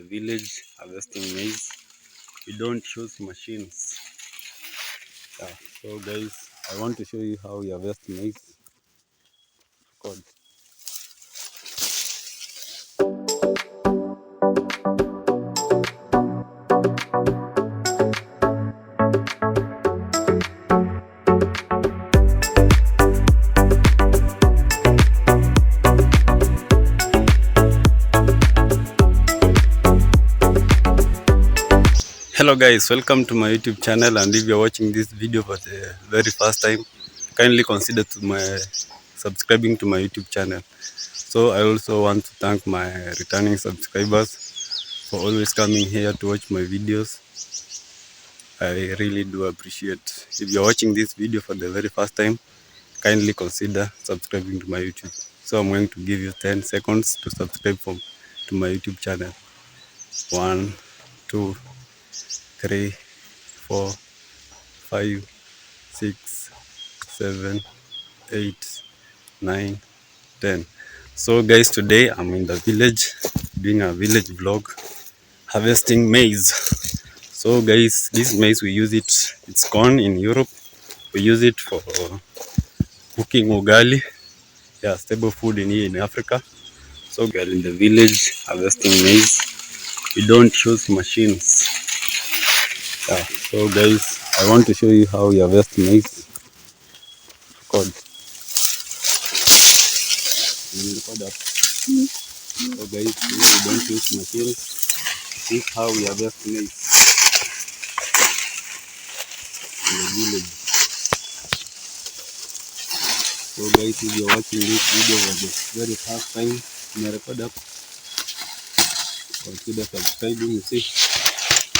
village harvesting maize. We don't use machines. So guys, I want to show you how we harvest maize. God. Hello guys, welcome to my YouTube channel, and if you're watching this video for the very first time, kindly consider subscribing to my YouTube channel. So I also want to thank my returning subscribers for always coming here to watch my videos. I really do appreciate. If you're watching this video for the very first time, kindly consider subscribing to my YouTube. So I'm going to give you 10 seconds to subscribe to my YouTube channel. 1, 2, 3, 4, 5, 6, 7, 8, 9, 10. So guys, today I'm in the village doing a village vlog harvesting maize. So guys, this maize we use it's corn in Europe. We use it for cooking ugali. Yeah, stable food in Africa. So girl in the village harvesting maize. We don't use machines. Yeah, so guys, I want to show you how we harvest maize. God. So guys, we don't use machines. This is how we harvest maize in the village. So guys, if you're watching this video for the very first time, consider subscribing. You see,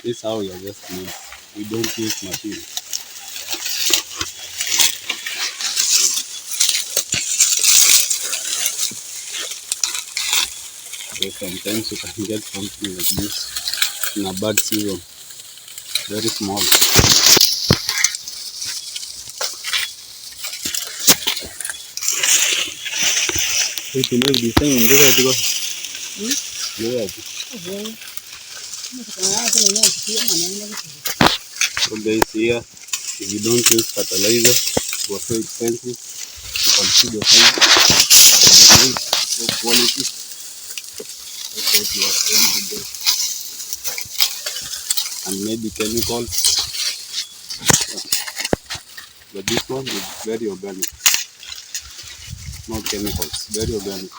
this is how we harvest maize. We don't use machines. So sometimes you can get something like this in a bad season, very small. So guys, here, if you don't use fertilizer, it was so expensive. You can see the size, the quality. That's what you are trying to do. And maybe chemicals. But this one is very organic. No chemicals, very organic.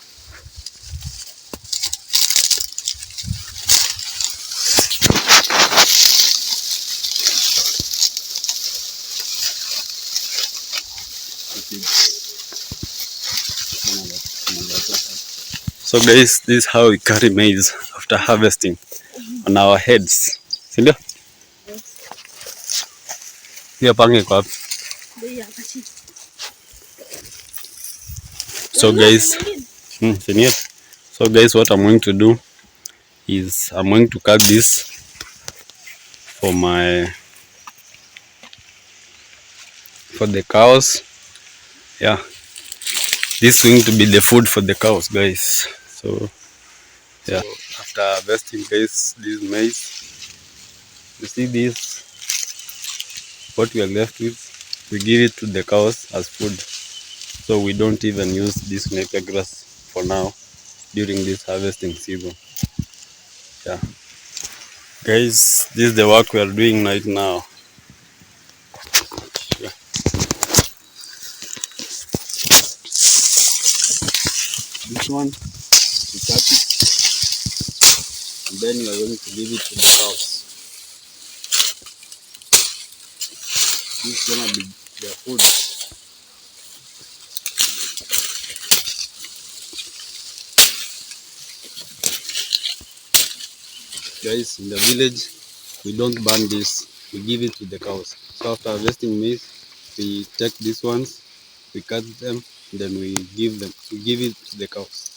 So guys, this is how we carry maize after harvesting on our heads. Sindio? Hiyo pange kwa wapi? So guys, so guys, what I'm going to do is I'm going to cut this for the cows. Yeah, this is going to be the food for the cows, guys. So yeah, so after harvesting, guys, this maize, you see this, what we are left with, we give it to the cows as food. So we don't even use this napier grass for now during this harvesting season. Yeah, guys, this is the work we are doing right now. Yeah. This one, we cut it, and then we are going to give it to the cows. This is gonna be their food. Guys, in the village, we don't burn this, we give it to the cows. So after harvesting maize, we take these ones, we cut them, then we give it to the cows.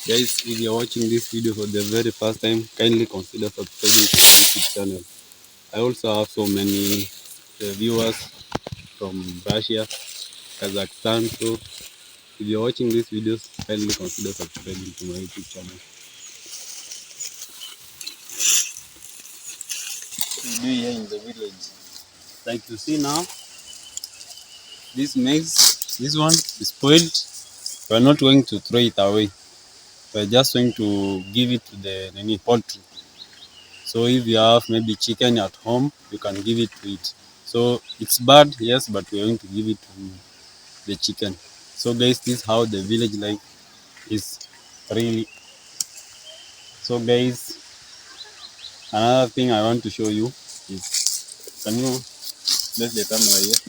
Guys, if you're watching this video for the very first time, kindly consider subscribing to my YouTube channel. I also have so many viewers from Russia, Kazakhstan. So if you're watching these videos, kindly consider subscribing to my YouTube channel. We do here in the village. Like you see now, this maize, this one is spoiled. We're not going to throw it away. We're just going to give it to the poultry. So if you have maybe chicken at home, you can give it to it. So it's bad, yes, but we're going to give it to the chicken. So guys, this is how the village life is really. So guys, another thing I want to show you is, can you place the camera here?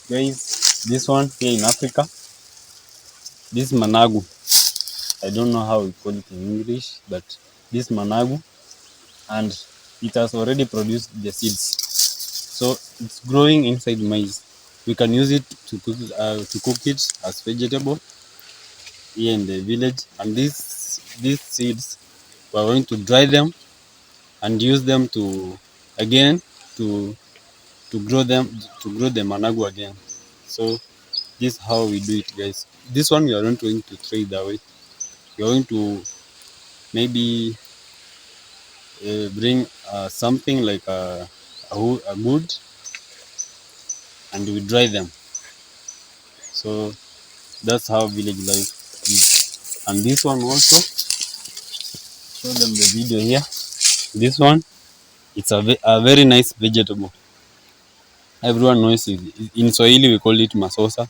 Guys, this one here in Africa, this managu. I don't know how we call it in English, but this managu, and it has already produced the seeds. So it's growing inside maize. We can use it to cook it as vegetable here in the village. And these seeds, we're going to dry them and use them to again to grow the managu again. So this is how we do it, guys. This one we are not going to throw it away. We are going to maybe bring something like a wood, and we dry them. So that's how village life is. And this one also, show them the video here. This one, it's a very nice vegetable. Everyone knows it. In Swahili we call it masosa.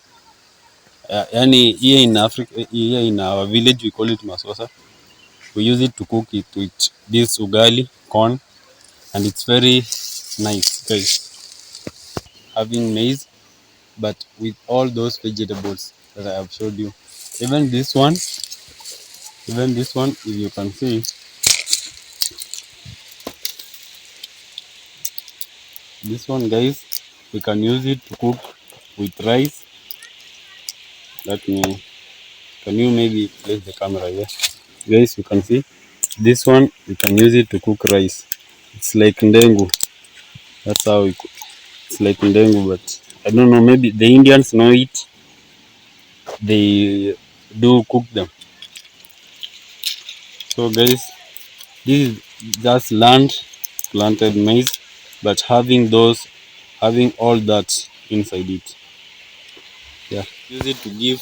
Yani here in Africa, here in our village we call it masosa. We use it to cook it with this ugali corn, and it's very nice, guys. Having maize, but with all those vegetables that I have showed you. Even this one, if you can see, this one, guys, we can use it to cook with rice. Let me, can you maybe place the camera here? Guys, you can see this one, we can use it to cook rice. It's like ndengu. That's how it's like ndengu, but I don't know, maybe the Indians know it. They do cook them. So guys, this is just land, planted maize, but having all that inside it. Yeah, use it to give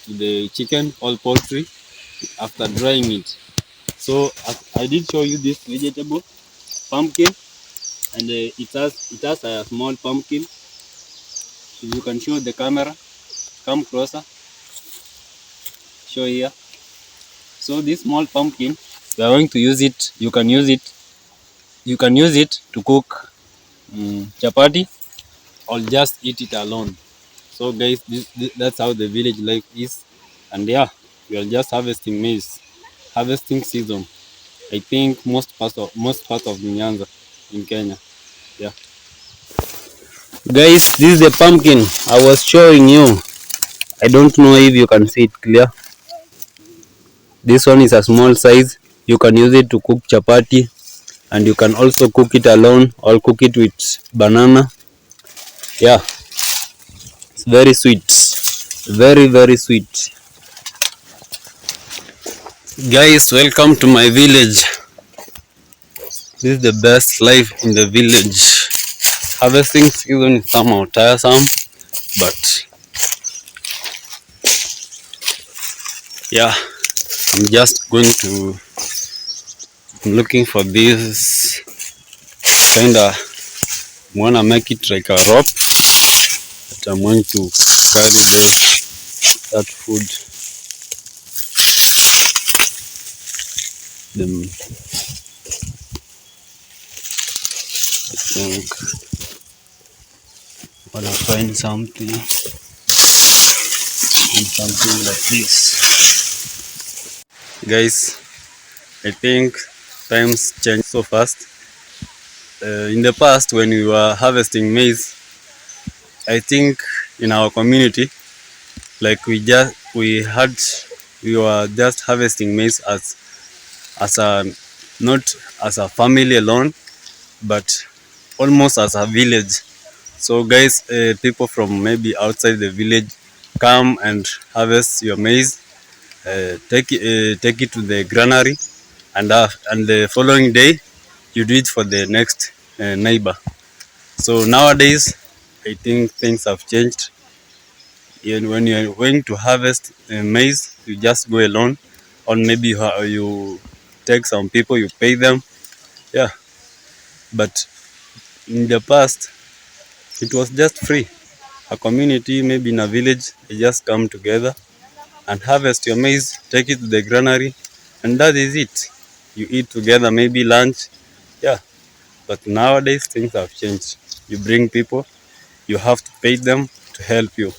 to the chicken or poultry after drying it. So I did show you this vegetable, pumpkin, and it has a small pumpkin. If you can show the camera, come closer, show here. So this small pumpkin, we are going to use it. You can use it to cook chapati, or just eat it alone. So guys, that's how the village life is. And yeah, we are just harvesting maize, harvesting season. I think most part of Nyanza in Kenya. Yeah, guys, this is the pumpkin I was showing you. I don't know if you can see it clear. This one is a small size. You can use it to cook chapati, and you can also cook it alone or cook it with banana. Yeah, it's very sweet, very, very sweet. Guys, welcome to my village. This is the best life in the village. Harvesting season is somehow tiresome, but yeah, I'm looking for this kinda, wanna make it like a rope, but I'm going to carry that food. I think I wanna find something like this. Guys, I think times change so fast. In the past, when we were harvesting maize, I think in our community, like we we had we were just harvesting maize as a not as a family alone, but almost as a village. So guys, people from maybe outside the village come and harvest your maize, take it to the granary, and the following day you do it for the next neighbor. So nowadays, I think things have changed. And when you are going to harvest maize, you just go alone, or maybe you take some people, you pay them. Yeah, but in the past, it was just free. A community, maybe in a village, they just come together and harvest your maize, take it to the granary, and that is it. You eat together, maybe lunch. Yeah, but nowadays things have changed. You bring people, you have to pay them to help you.